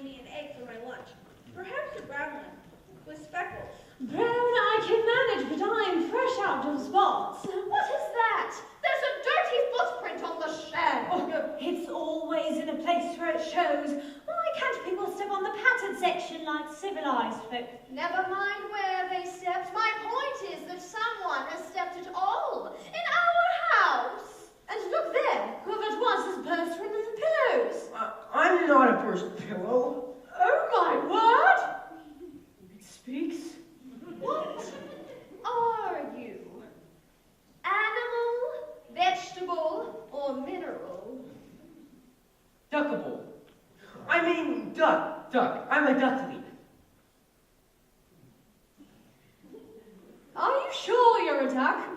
Queenie an egg for my lunch. Perhaps a brown one, with speckles. Brown I can manage, but I'm fresh out of spots. What is that? There's a dirty footprint on the shed. Oh, no, it's always in a place where it shows. Why can't people step on the pattern section like civilized folk? Never mind where they stepped. My point is that someone has stepped at all in our house. And look there, whoever it was has burst one of the pillows. I'm not a burst pillow. Oh my word! It speaks. What are you? Animal, vegetable, or mineral? Duckable. I mean duck. I'm a duckling. Are you sure you're a duck?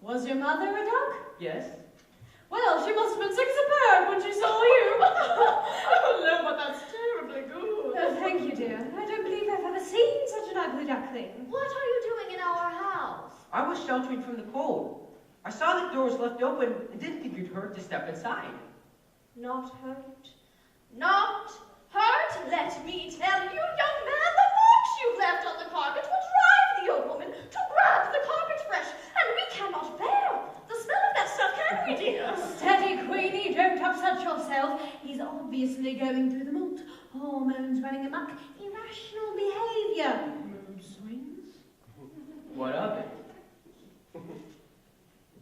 Was your mother a duck? Yes. Well, she must have been sick as a bird when she saw you. Oh no, but that's terribly good. Oh, thank you, dear. I don't believe I've ever seen such an ugly duckling. What are you doing in our house? I was sheltering from the cold. I saw the doors left open and didn't think it'd hurt to step inside. Not hurt. Not hurt? Let me tell you, young man, the marks you've left on the carpet will drive the old woman to grab the carpet fresh, and we cannot bear the smell of that stuff, can we, dear? Steady, Queenie, don't upset yourself. He's obviously going through the mold. Hormones running amok, irrational behavior. Mood swings. What of it?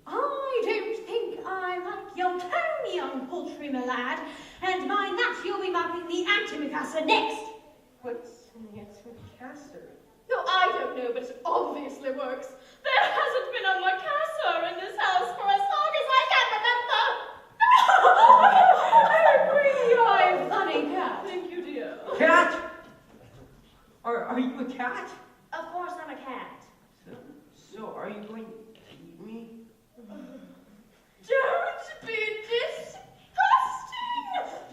I don't think I like your tone, young poultry, my lad. And mind that, you'll be marking the antimacassar next. What's an antimacassar? No, I don't know, but it obviously works. There hasn't been a macassar in this house for as long as I can remember. Oh, Queenie, you're a funny cat. Thank you, dear. Cat? Are you a cat? Of course I'm a cat. So are you going to eat me? Don't be disgusting!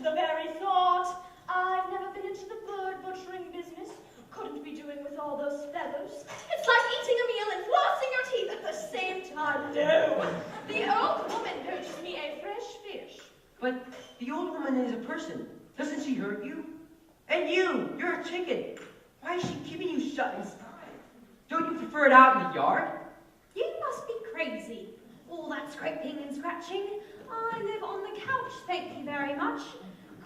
The very thought. I've never been into the bird butchering business. Couldn't be doing with all those feathers. It's like eating a meal and flossing your teeth at the same time. No! The old woman poached me a fresh fish. But the old woman is a person. Doesn't she hurt you? And you're a chicken. Why is she keeping you shut inside? Don't you prefer it out in the yard? You must be crazy. All that scraping and scratching. I live on the couch, thank you very much.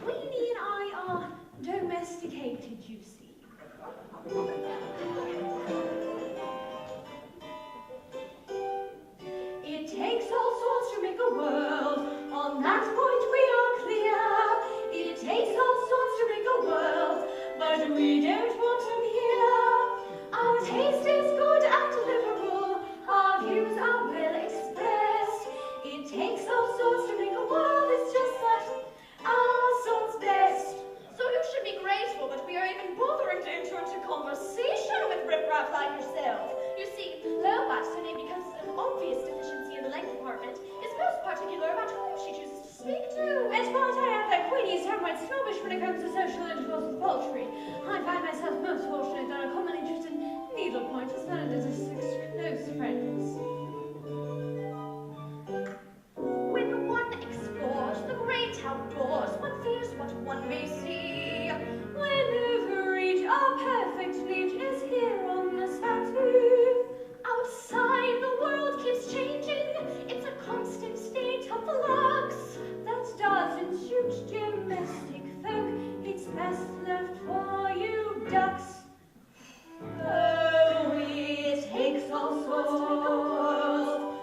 Queenie and I are domesticated, you see. It takes all sorts to make a world. On that point we are clear. It takes all sorts to make a world, but we don't want them here. Our taste is good and liberal. Our views are well expressed. It takes all sorts to make a world. It's just that our sort's best. So you should be grateful that we are even bothering to enter into conversation with riffraff like yourself. You see, Lobot's her name because an obvious deficiency in the leg department is most particular about whom she chooses to speak to. As far as I am, that Queenie is downright snobbish when it comes to social intercourse with poultry. I find myself most fortunate that our common interest in needlepoint has turned into such close friends. When one explores the great outdoors, one fears what one may see. Whenever each our perfect niche is here on the statue. Outside, the world keeps changing. It's a constant state of flux. That doesn't suit domestic folk. It's best left for you ducks. Oh, it takes all sorts.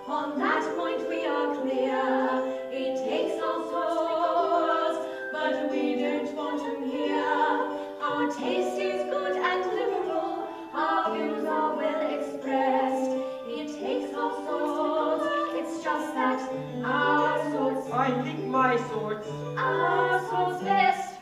On that point we are clear. It takes all sorts, but we don't want them here. Our taste is good and liberal. Our views are well expressed. It takes all sorts. It's just that our sorts. I think my sorts. Our sorts best.